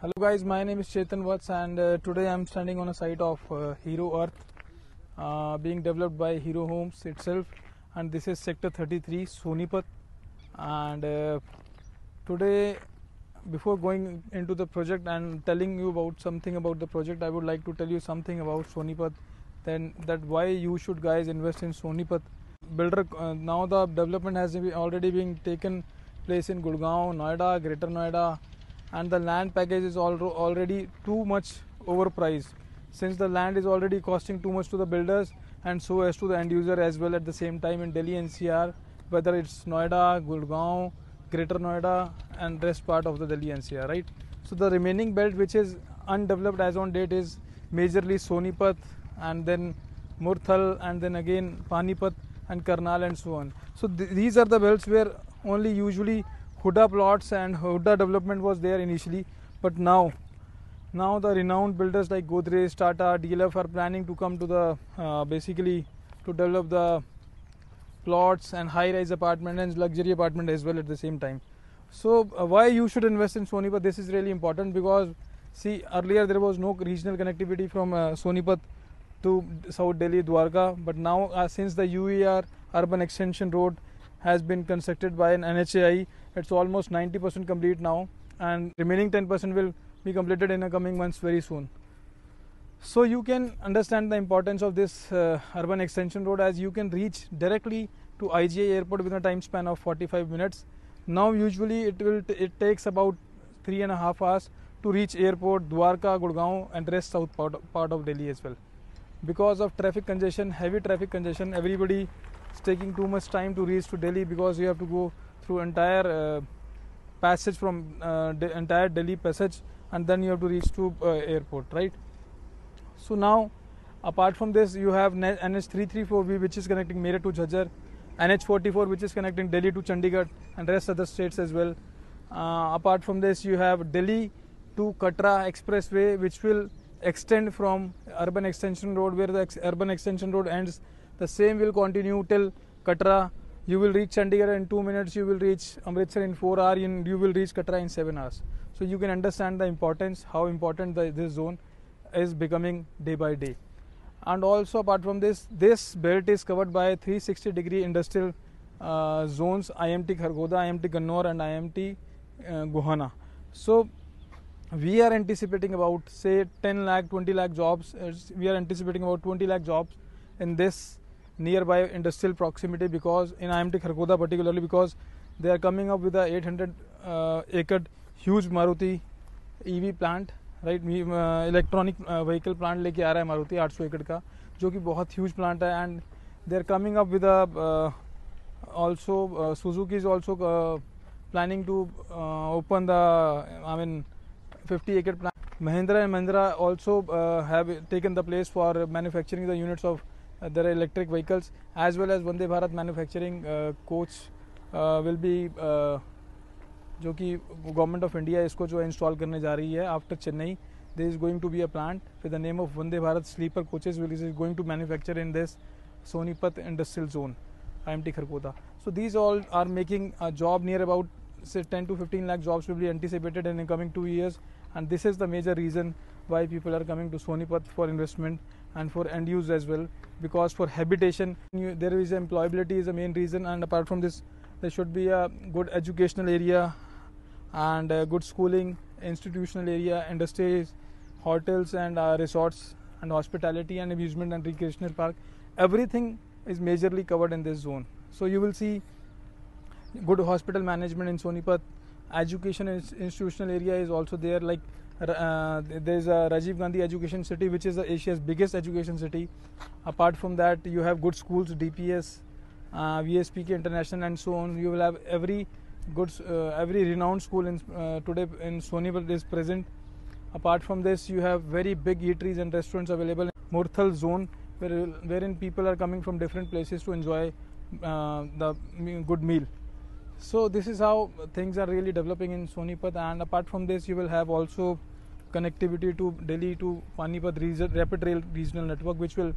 Hello guys, my name is Chetan Vats and today I am standing on a site of Hero Earth being developed by Hero Homes itself, and this is sector 33 Sonipat. And today, before going into the project and telling you about something about the project, I would like to tell you something about Sonipat, then that why you should guys invest in Sonipat. Builder now the development has already been taken place in Gurgaon, Noida, Greater Noida, and the land package is already too much overpriced, since the land is already costing too much to the builders and so as to the end user as well at the same time in Delhi NCR, whether it's Noida, Gurgaon, Greater Noida and rest part of the Delhi NCR, right? So the remaining belt which is undeveloped as on date is majorly Sonipat and then Murthal and then again Panipat and Karnal and so on. So these are the belts where only usually Huda plots and Huda development was there initially, but now the renowned builders like Godrej, Tata, DLF are planning to come to the basically to develop the plots and high-rise apartment and luxury apartment as well at the same time. So why you should invest in Sonipat? This is really important because see, earlier there was no regional connectivity from Sonipat to South Delhi, Dwarka, but now since the UER urban extension road has been constructed by an NHAI, it's almost 90% complete now, and remaining 10% will be completed in the coming months very soon. So you can understand the importance of this urban extension road, as you can reach directly to IGI airport within a time span of 45 minutes. Now usually it takes about 3.5 hours to reach airport, Dwarka, Gurgaon and rest south part of Delhi as well. Because of traffic congestion, heavy traffic congestion, everybody is taking too much time to reach to Delhi, because you have to go through entire passage from entire Delhi passage, and then you have to reach to airport, right? So now, apart from this, you have NH 334B which is connecting Meerut to Jhajjar, NH 44 which is connecting Delhi to Chandigarh and rest other states as well. Apart from this, you have Delhi to Katra expressway which will extend from urban extension road, where the urban extension road ends. The same will continue till Katra. You will reach Chandigarh in 2 minutes, you will reach Amritsar in 4 hours, and you will reach Katra in 7 hours. So you can understand the importance, how important this zone is becoming day by day. And also apart from this belt is covered by 360-degree industrial zones, IMT Khargoda, IMT Gannor and IMT Gohana. So we are anticipating about say 10 lakh, 20 lakh jobs. We are anticipating about 20 lakh jobs in this nearby industrial proximity, because in IMT Khargoda particularly, because they are coming up with a 800 acre huge Maruti EV plant, right? Electronic vehicle plant लेके आ रहा है मारुति 800 एकड़ का, जो कि बहुत huge plant है. And they are coming up with also Suzuki is also planning to open the 50 acre plant. Mahindra and Mahindra also have taken the place for manufacturing the units of their electric vehicles, as well as Vande Bharat manufacturing coach will be जो कि government of India इसको जो install करने जा रही है after Chennai. There is going to be a plant with the name of Vande Bharat sleeper coaches which is going to manufacture in this Sonipat industrial zone, IMT Khargoda. So these all are making a job near about say 10 to 15 lakh jobs will be anticipated in the coming 2 years, and this is the major reason why people are coming to Sonipat for investment and for end use as well, because for habitation there is employability is the main reason, and apart from this there should be a good educational area and good schooling, institutional area, industries, hotels and resorts and hospitality and amusement and recreational park. Everything is majorly covered in this zone. So you will see good hospital management in Sonipat. Education and institutional area is also there, like there is a Rajiv Gandhi Education City which is Asia's biggest education city. Apart from that, you have good schools, DPS, VSPK International and so on. You will have every renowned school in today in Sonipat is present. Apart from this, you have very big eateries and restaurants available in Murthal zone, wherein people are coming from different places to enjoy the good meal. So this is how things are really developing in Sonipat. And apart from this, you will have also connectivity to Delhi to Panipat rapid rail regional network, which will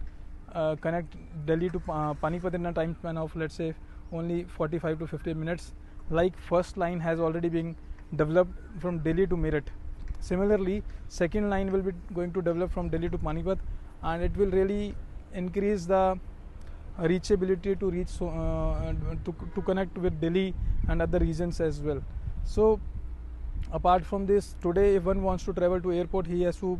connect Delhi to Panipat in a time span of, let's say, only 45 to 50 minutes. Like first line has already been developed from Delhi to Meerut. Similarly, second line will be going to develop from Delhi to Panipat, and it will really increase the reachability to reach to connect with Delhi and other regions as well. So apart from this, today if one wants to travel to airport, he has to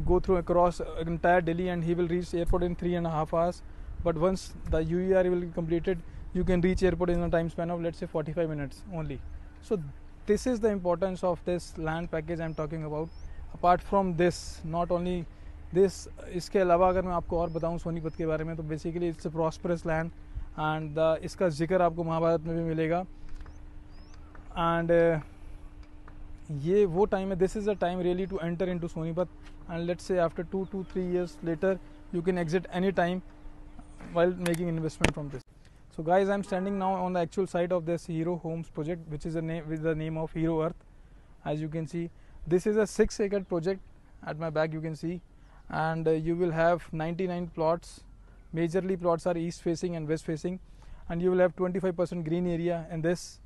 go through across entire Delhi, and he will reach airport in 3.5 hours. But once the UER will be completed, you can reach airport in a time span of, let's say, 45 minutes only. So this is the importance of this land package I am talking about. Apart from this, not only this, इसके अलावा अगर मैं आपको और बताऊं सोनीपत के बारे में, तो basically it's a prosperous land, and इसका जिक्र आपको महाभारत में भी मिलेगा. एंड ये वो टाइम है, this is a time really to enter into Sonipat, and let's say after 2 to 3 years later you can exit any time while making investment from this. So guys, I'm standing now on the actual site of this Hero Homes project, which is with the name of Hero Earth. As you can see, this is a 6-acre project. At my back you can see, and you will have 99 plots. Majorly plots are east facing and west facing, and you will have 25% green area in this.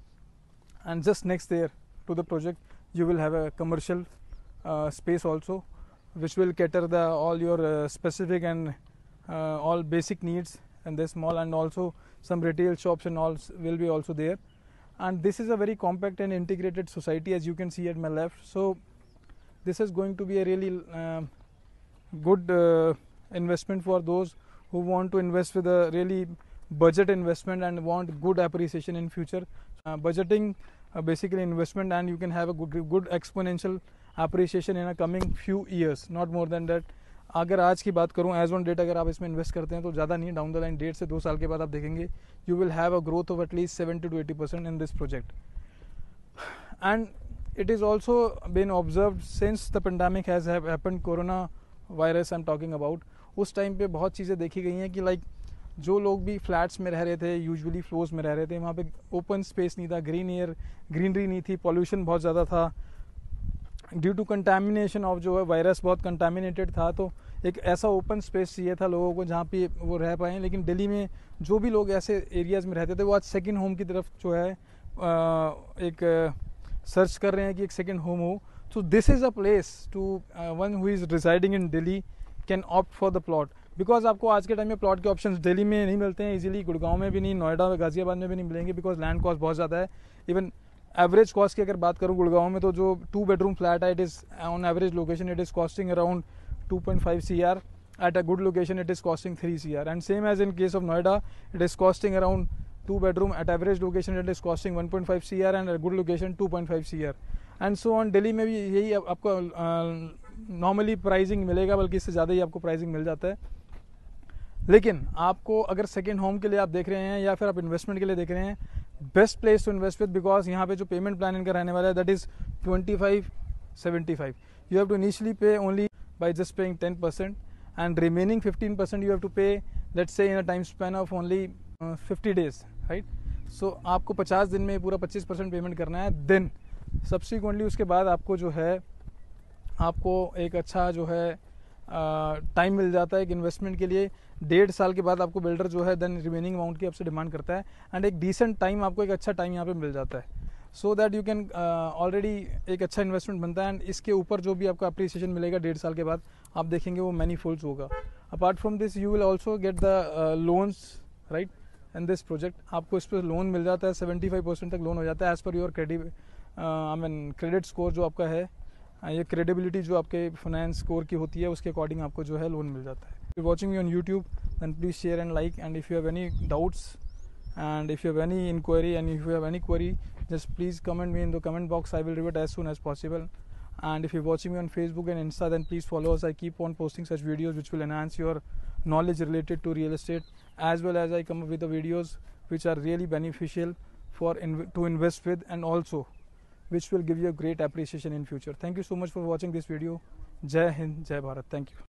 And just next there to the project, you will have a commercial space also, which will cater all your specific and all basic needs in this mall, and also some retail shops and all will be also there. And this is a very compact and integrated society, as you can see at my left. So this is going to be a really good investment for those who want to invest with a really budget investment and want good appreciation in future. Budgeting basically investment, and you can have a good exponential appreciation in a coming few years, not more than that. अगर आज की बात करूं, as on date अगर आप इसमें invest करते हैं तो ज़्यादा नहीं, डाउन द लाइन 1.5 से 2 साल के बाद आप देखेंगे you will have a growth of at least 70 to 80% in this project. And it is also been observed since the pandemic has happened, corona virus I'm talking about. उस टाइम पे बहुत चीज़ें देखी गई हैं कि लाइक जो लोग भी फ्लैट्स में रह रहे थे, यूजुअली फ्लोर्स में रह रहे थे, वहाँ पे ओपन स्पेस नहीं था, ग्रीन एयर ग्रीनरी नहीं थी, पॉल्यूशन बहुत ज़्यादा था ड्यू टू कंटामिनेशन ऑफ जो है वायरस बहुत कंटामिनेटेड था. तो एक ऐसा ओपन स्पेस चाहिए था लोगों को जहाँ पे वो रह पाएँ. लेकिन दिल्ली में जो भी लोग ऐसे एरियाज़ में रहते थे वो आज सेकेंड होम की तरफ जो है एक सर्च कर रहे हैं कि एक सेकेंड होम हो. So this is a place to one who is residing in Delhi can opt for the plot, because आपको आज के टाइम में प्लॉट के ऑप्शंस दिल्ली में नहीं मिलते हैं इजीली, गुड़गांव में भी नहीं, नोएडा गाजियाबाद में भी नहीं मिलेंगे, बिकॉज लैंड कॉस्ट बहुत ज़्यादा है. इवन एवरेज कॉस्ट की अगर बात करूँ गुड़गांव में, तो जो 2 bedroom फ्लैट है, it is on average location it is costing around 2.5 CR. at a good location it is costing 3 CR, and same as in case of Noida, it is costing around 2 bedroom at average location it is costing 1.5 CR, and at good location 2.5 CR, and so on. Delhi में भी यही आपको normally pricing मिलेगा, बल्कि इससे ज़्यादा ही आपको pricing मिल जाता है. लेकिन आपको अगर सेकेंड होम के लिए आप देख रहे हैं या फिर आप इन्वेस्टमेंट के लिए देख रहे हैं, best place to invest with, because यहाँ पे जो पेमेंट प्लान इनका रहने वाला है that is 25/75. You have to initially pay only by just paying 10%, and remaining 15% you have to pay, let's say in a time span of only 50 days, right? So आपको 50 दिन में पूरा 25% पेमेंट करना है. देन सब्सिक्वेंटली उसके बाद आपको जो है आपको एक अच्छा जो है टाइम मिल जाता है एक इन्वेस्टमेंट के लिए. 1.5 साल के बाद आपको बिल्डर जो है देन रिमेनिंग अमाउंट की आपसे डिमांड करता है, एंड एक डिसेंट टाइम आपको एक अच्छा टाइम यहाँ पे मिल जाता है, so that you can already एक अच्छा इन्वेस्टमेंट बनता है. एंड इसके ऊपर जो भी आपका अप्रिसिएशन मिलेगा 1.5 साल के बाद आप देखेंगे वो मैनी फोल्ड्स होगा. Apart from this you will also get the loans right in this project. आपको इस पर लोन मिल जाता है, 75% तक लोन हो जाता है as per your credit score जो आपका है, ये क्रेडिबिलिटी जो आपके फाइनेंस स्कोर की होती है उसके अकॉर्डिंग आपको जो है लोन मिल जाता है. If you're watching me on YouTube, then please share and like, and if you have any doubts and if you have any inquiry and if you have any query, just please comment me in the comment box. I will revert as soon as possible. And if you're watching me on Facebook and Insta, then please follow us. I keep on posting such videos which will enhance your knowledge related to real estate, as well as I come up with the videos which are really beneficial for to invest with, and also which will give you a great appreciation in future. Thank you so much for watching this video. Jai Hind, Jai Bharat. Thank you.